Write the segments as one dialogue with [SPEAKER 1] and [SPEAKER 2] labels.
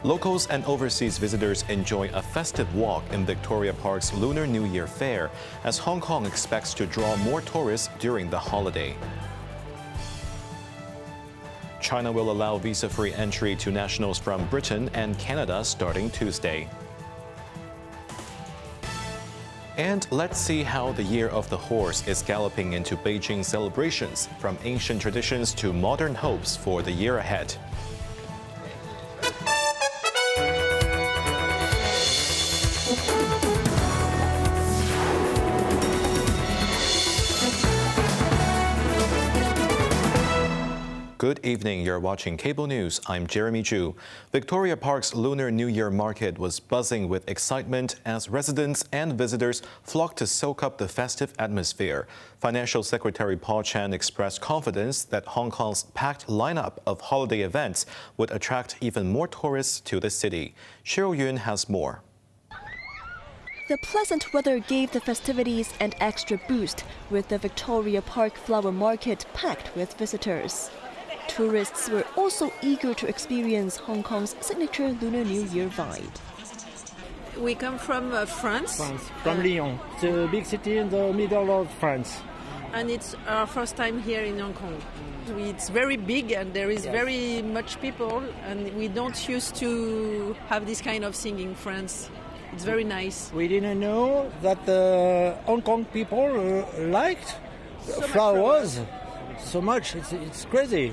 [SPEAKER 1] Locals and overseas visitors enjoy a festive walk in Victoria Park's Lunar New Year fair, as Hong Kong expects to draw more tourists during the holiday. China will allow visa-free entry to nationals from Britain and Canada starting Tuesday. And let's see how the Year of the Horse is galloping into Beijing celebrations, from ancient traditions to modern hopes for the year ahead. Good evening, you're watching Cable News. I'm Jeremy Zhu. Victoria Park's Lunar New Year market was buzzing with excitement as residents and visitors flocked to soak up the festive atmosphere. Financial Secretary Paul Chan expressed confidence that Hong Kong's packed lineup of holiday events would attract even more tourists to the city. Cheryl Yun has more.
[SPEAKER 2] The pleasant weather gave the festivities an extra boost, with the Victoria Park Flower Market packed with visitors. Tourists were also eager to experience Hong Kong's signature Lunar New Year vibe.
[SPEAKER 3] We come from France.
[SPEAKER 4] From Lyon, the big city in the middle of France.
[SPEAKER 3] And it's our first time here in Hong Kong. It's very big and there is very much people, and we don't used to have this kind of thing in France. It's very nice.
[SPEAKER 4] We didn't know that the Hong Kong people liked flowers so much. It's crazy.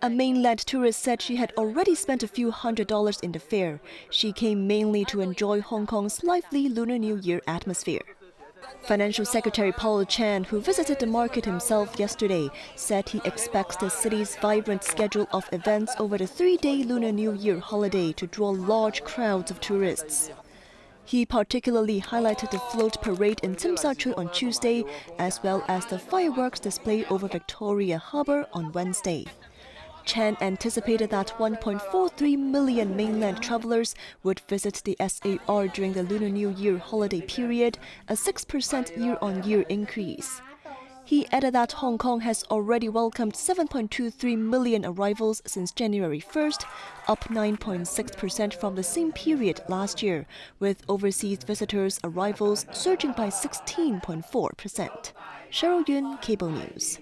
[SPEAKER 2] A mainland tourist said she had already spent a few $100s in the fair. She came mainly to enjoy Hong Kong's lively Lunar New Year atmosphere. Financial Secretary Paul Chan, who visited the market himself yesterday, said he expects the city's vibrant schedule of events over the 3-day Lunar New Year holiday to draw large crowds of tourists. He particularly highlighted the float parade in Tsim Sha Tsui on Tuesday, as well as the fireworks display over Victoria Harbour on Wednesday. Chan anticipated that 1.43 million mainland travellers would visit the SAR during the Lunar New Year holiday period, a 6% year-on-year increase. He added that Hong Kong has already welcomed 7.23 million arrivals since January 1st, up 9.6% from the same period last year, with overseas visitors' arrivals surging by 16.4%. Cheryl Yun, Cable News.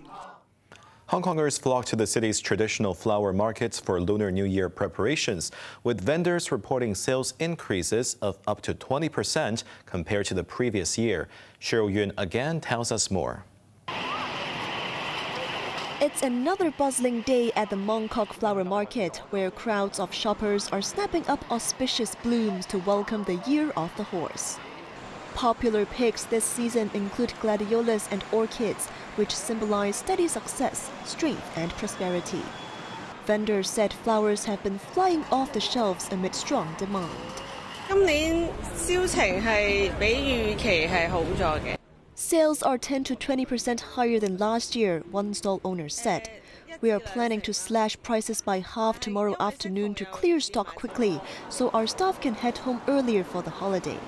[SPEAKER 1] Hong Kongers flocked to the city's traditional flower markets for Lunar New Year preparations, with vendors reporting sales increases of up to 20% compared to the previous year. Cheryl Yun again tells us more.
[SPEAKER 2] It's another bustling day at the Mong Kok Flower Market, where crowds of shoppers are snapping up auspicious blooms to welcome the Year of the Horse. Popular picks this season include gladiolus and orchids, which symbolize steady success, strength and prosperity. Vendors said flowers have been flying off the shelves amid strong demand. Sales are 10 to 20% higher than last year, one stall owner said. We are planning to slash prices by half tomorrow afternoon to clear stock quickly, so our staff can head home earlier for the holiday.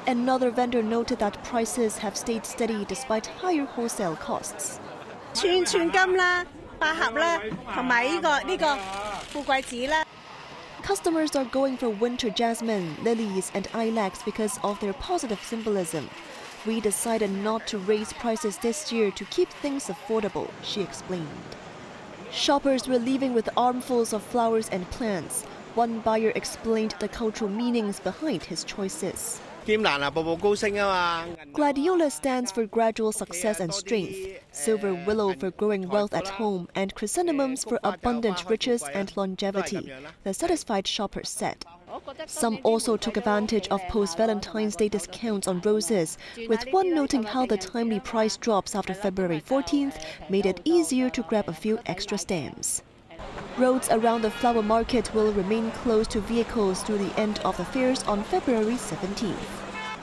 [SPEAKER 2] Another vendor noted that prices have stayed steady despite higher wholesale costs. Customers are going for winter jasmine, lilies and ilex because of their positive symbolism. We decided not to raise prices this year to keep things affordable, she explained. Shoppers were leaving with armfuls of flowers and plants. One buyer explained the cultural meanings behind his choices. Gladiolus stands for gradual success and strength, silver willow for growing wealth at home, and chrysanthemums for abundant riches and longevity, the satisfied shoppers said. Some also took advantage of post-Valentine's Day discounts on roses, with one noting how the timely price drops after February 14th made it easier to grab a few extra stamps. Roads around the flower market will remain closed to vehicles through the end of the fairs on February 17th.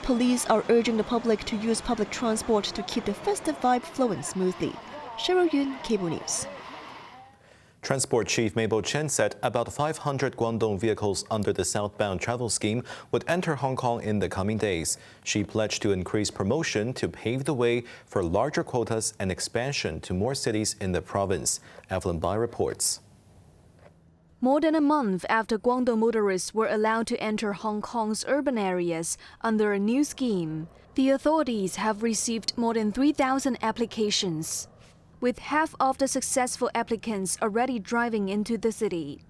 [SPEAKER 2] Police are urging the public to use public transport to keep the festive vibe flowing smoothly. Cheryl Yun, Cable News.
[SPEAKER 1] Transport Chief Mabel Chen said about 500 Guangdong vehicles under the southbound travel scheme would enter Hong Kong in the coming days. She pledged to increase promotion to pave the way for larger quotas and expansion to more cities in the province. Evelyn Bai reports.
[SPEAKER 5] More than a month after Guangdong motorists were allowed to enter Hong Kong's urban areas under a new scheme, the authorities have received more than 3,000 applications, with half of the successful applicants already driving into the city.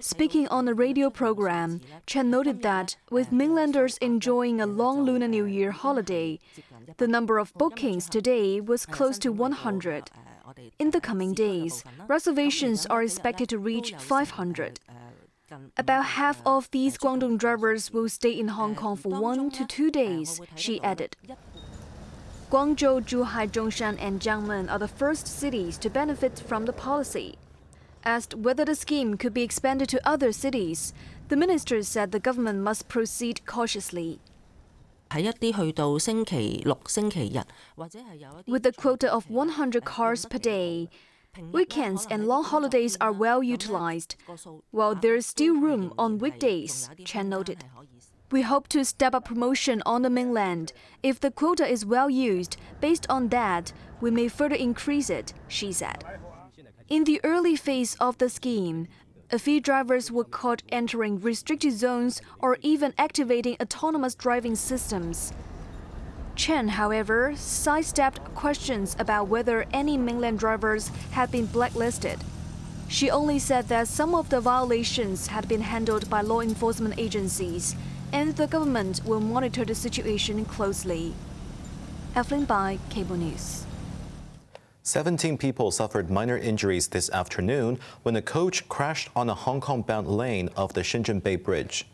[SPEAKER 5] Speaking on a radio program, Chen noted that with mainlanders enjoying a long Lunar New Year holiday, the number of bookings today was close to 100. In the coming days, reservations are expected to reach 500. About half of these Guangdong drivers will stay in Hong Kong for 1 to 2 days, she added. Guangzhou, Zhuhai, Zhongshan and Jiangmen are the first cities to benefit from the policy. Asked whether the scheme could be expanded to other cities, the minister said the government must proceed cautiously. With a quota of 100 cars per day, weekends and long holidays are well utilized, while there is still room on weekdays, Chen noted. We hope to step up promotion on the mainland. If the quota is well used, based on that, we may further increase it, she said. In the early phase of the scheme, a few drivers were caught entering restricted zones or even activating autonomous driving systems. Chen, however, sidestepped questions about whether any mainland drivers had been blacklisted. She only said that some of the violations had been handled by law enforcement agencies, and the government will monitor the situation closely. Evelyn Bai, Cable News.
[SPEAKER 1] 17 people suffered minor injuries this afternoon when a coach crashed on a Hong Kong-bound lane of the Shenzhen Bay Bridge.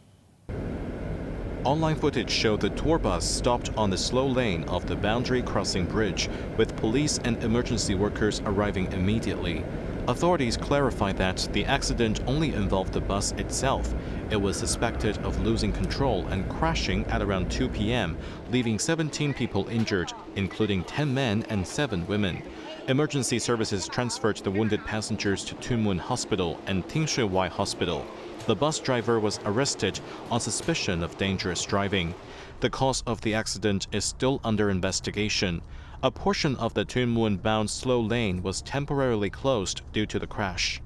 [SPEAKER 1] Online footage showed the tour bus stopped on the slow lane of the boundary crossing bridge, with police and emergency workers arriving immediately. Authorities clarified that the accident only involved the bus itself. It was suspected of losing control and crashing at around 2 p.m., leaving 17 people injured, including 10 men and 7 women. Emergency services transferred the wounded passengers to Tuen Mun Hospital and Ting Shui Wai Hospital. The bus driver was arrested on suspicion of dangerous driving. The cause of the accident is still under investigation. A portion of the Tuen Mun-bound slow lane was temporarily closed due to the crash.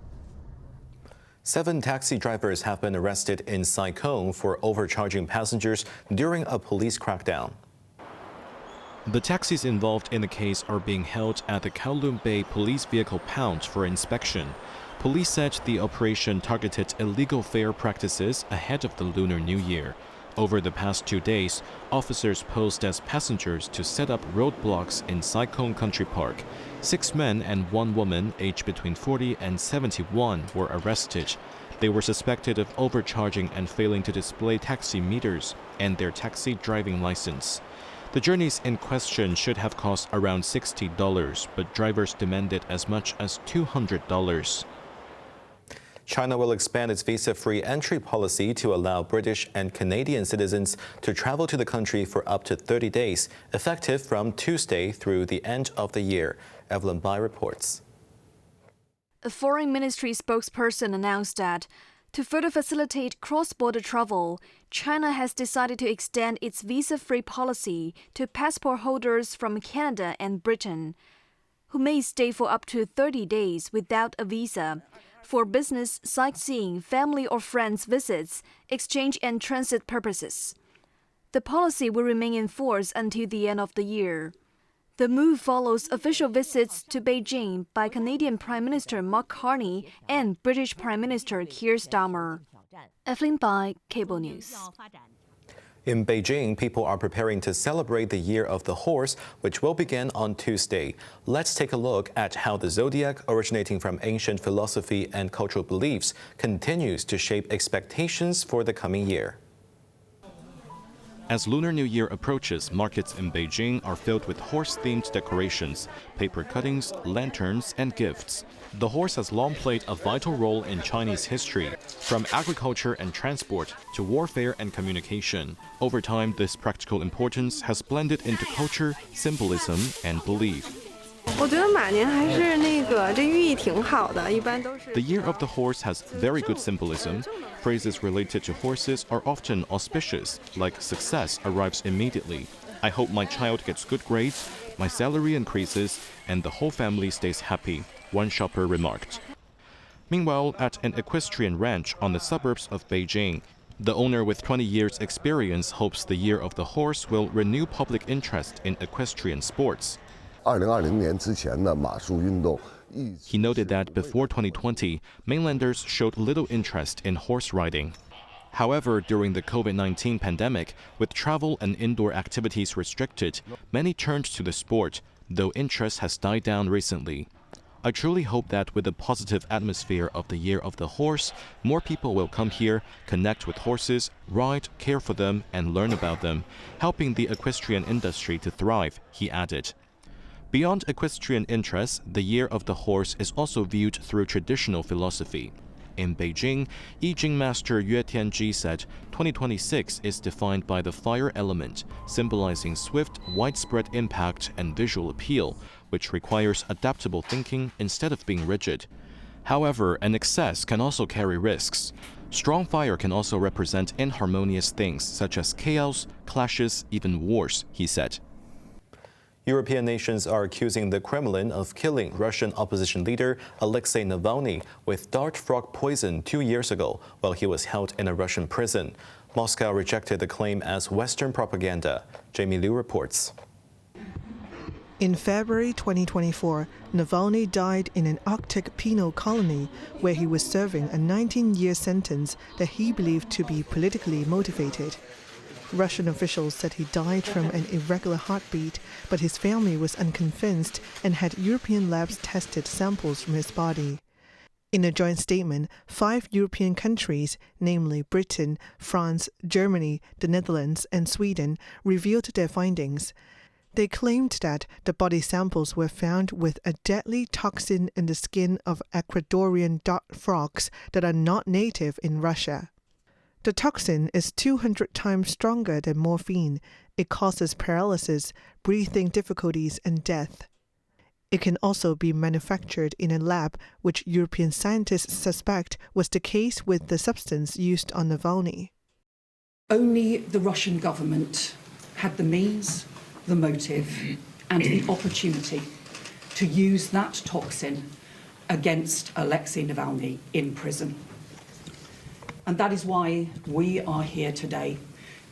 [SPEAKER 1] 7 taxi drivers have been arrested in Sai Kung for overcharging passengers during a police crackdown. The taxis involved in the case are being held at the Kowloon Bay Police Vehicle Pound for inspection. Police said the operation targeted illegal fare practices ahead of the Lunar New Year. Over the past 2 days, officers posed as passengers to set up roadblocks in Sai Kung Country Park. 6 men and 1 woman, aged between 40 and 71, were arrested. They were suspected of overcharging and failing to display taxi meters and their taxi driving license. The journeys in question should have cost around $60, but drivers demanded as much as $200. China will expand its visa-free entry policy to allow British and Canadian citizens to travel to the country for up to 30 days, effective from Tuesday through the end of the year. Evelyn Bai reports.
[SPEAKER 5] A Foreign Ministry spokesperson announced that, to further facilitate cross-border travel, China has decided to extend its visa-free policy to passport holders from Canada and Britain, who may stay for up to 30 days without a visa, for business, sightseeing, family or friends visits, exchange and transit purposes. The policy will remain in force until the end of the year. The move follows official visits to Beijing by Canadian Prime Minister Mark Carney and British Prime Minister Keir Starmer. Evelyn Bai, Cable News.
[SPEAKER 1] In Beijing, people are preparing to celebrate the Year of the Horse, which will begin on Tuesday. Let's take a look at how the zodiac, originating from ancient philosophy and cultural beliefs, continues to shape expectations for the coming year. As Lunar New Year approaches, markets in Beijing are filled with horse-themed decorations, paper cuttings, lanterns, and gifts. The horse has long played a vital role in Chinese history, from agriculture and transport to warfare and communication. Over time, this practical importance has blended into culture, symbolism, and belief. The Year of the Horse has very good symbolism. Phrases related to horses are often auspicious, like success arrives immediately.
[SPEAKER 6] I hope my child gets good grades, my salary increases, and the whole family stays happy, one shopper remarked. Meanwhile, at an equestrian ranch on the suburbs of Beijing, the owner with 20 years' experience hopes the Year of the Horse will renew public interest in equestrian sports. He noted that before 2020, mainlanders showed little interest in horse riding. However, during the COVID-19 pandemic, with travel and indoor activities restricted, many turned to the sport, though interest has died down recently. I truly hope that with the positive atmosphere of the Year of the Horse, more people will come here, connect with horses, ride, care for them, and learn about them, helping the equestrian industry to thrive, he added. Beyond equestrian interests, the Year of the Horse is also viewed through traditional philosophy. In Beijing, I Ching master Yue Tianji said 2026 is defined by the fire element, symbolizing swift, widespread impact and visual appeal, which requires adaptable thinking instead of being rigid. However, an excess can also carry risks. Strong fire can also represent inharmonious things such as chaos, clashes, even wars, he said.
[SPEAKER 1] European nations are accusing the Kremlin of killing Russian opposition leader Alexei Navalny with dart frog poison 2 years ago while he was held in a Russian prison. Moscow rejected the claim as Western propaganda. Jamie Liu reports.
[SPEAKER 7] In February 2024, Navalny died in an Arctic penal colony where he was serving a 19-year sentence that he believed to be politically motivated. Russian officials said he died from an irregular heartbeat, but his family was unconvinced and had European labs tested samples from his body. In a joint statement, 5 European countries, namely Britain, France, Germany, the Netherlands, and Sweden, revealed their findings. They claimed that the body samples were found with a deadly toxin in the skin of Ecuadorian dart frogs that are not native in Russia. The toxin is 200 times stronger than morphine. It causes paralysis, breathing difficulties, and death. It can also be manufactured in a lab, which European scientists suspect was the case with the substance used on Navalny.
[SPEAKER 8] Only the Russian government had the means, the motive, and the opportunity to use that toxin against Alexei Navalny in prison. And that is why we are here today,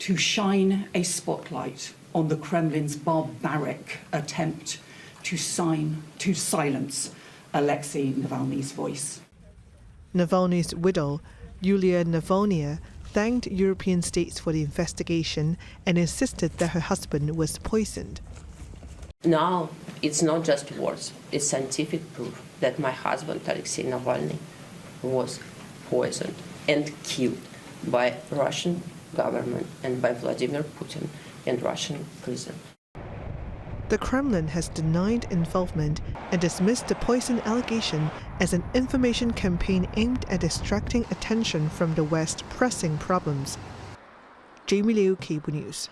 [SPEAKER 8] to shine a spotlight on the Kremlin's barbaric attempt to silence Alexei Navalny's voice.
[SPEAKER 7] Navalny's widow, Yulia Navalny, thanked European states for the investigation and insisted that her husband was poisoned.
[SPEAKER 9] Now, it's not just words, it's scientific proof that my husband, Alexei Navalny, was poisoned and killed by Russian government and by Vladimir Putin in Russian prison.
[SPEAKER 7] The Kremlin has denied involvement and dismissed the poison allegation as an information campaign aimed at distracting attention from the West's pressing problems. Jamie Liu, Cable News.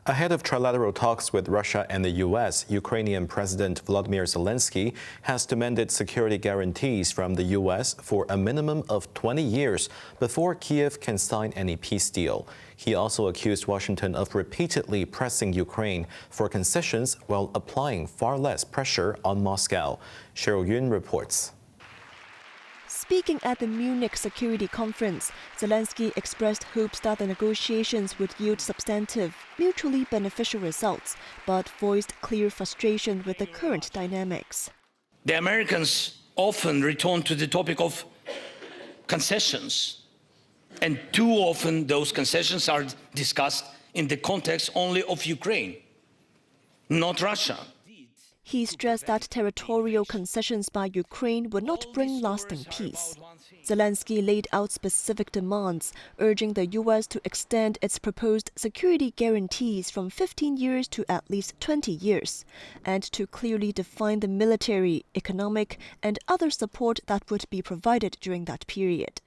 [SPEAKER 1] Ahead of trilateral talks with Russia and the U.S., Ukrainian President Volodymyr Zelensky has demanded security guarantees from the U.S. for a minimum of 20 years before Kyiv can sign any peace deal. He also accused Washington of repeatedly pressing Ukraine for concessions while applying far less pressure on Moscow. Cheryl Yun reports.
[SPEAKER 2] Speaking at the Munich Security Conference, Zelensky expressed hopes that the negotiations would yield substantive, mutually beneficial results, but voiced clear frustration with the current dynamics.
[SPEAKER 10] The Americans often return to the topic of concessions, and too often those concessions are discussed in the context only of Ukraine, not Russia.
[SPEAKER 2] He stressed that territorial concessions by Ukraine would not bring lasting peace. Zelensky laid out specific demands, urging the U.S. to extend its proposed security guarantees from 15 years to at least 20 years, and to clearly define the military, economic, and other support that would be provided during that period.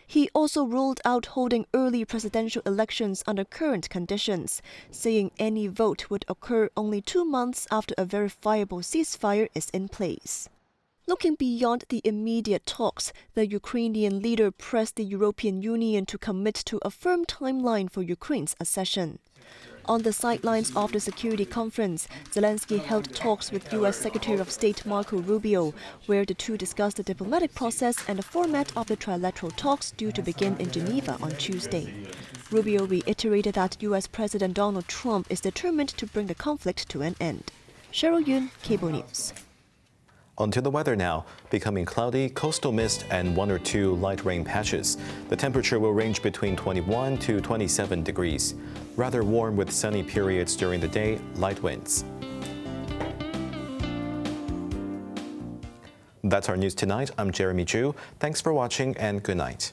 [SPEAKER 2] He also ruled out holding early presidential elections under current conditions, saying any vote would occur only 2 months after a verifiable ceasefire is in place. Looking beyond the immediate talks, the Ukrainian leader pressed the European Union to commit to a firm timeline for Ukraine's accession. On the sidelines of the security conference, Zelensky held talks with U.S. Secretary of State Marco Rubio, where the two discussed the diplomatic process and the format of the trilateral talks due to begin in Geneva on Tuesday. Rubio reiterated that U.S. President Donald Trump is determined to bring the conflict to an end. Cheryl Yun, Cable News.
[SPEAKER 1] On to the weather now. Becoming cloudy, coastal mist, and 1 or 2 light rain patches. The temperature will range between 21 to 27 degrees. Rather warm with sunny periods during the day, light winds. That's our news tonight. I'm Jeremy Ju. Thanks for watching and good night.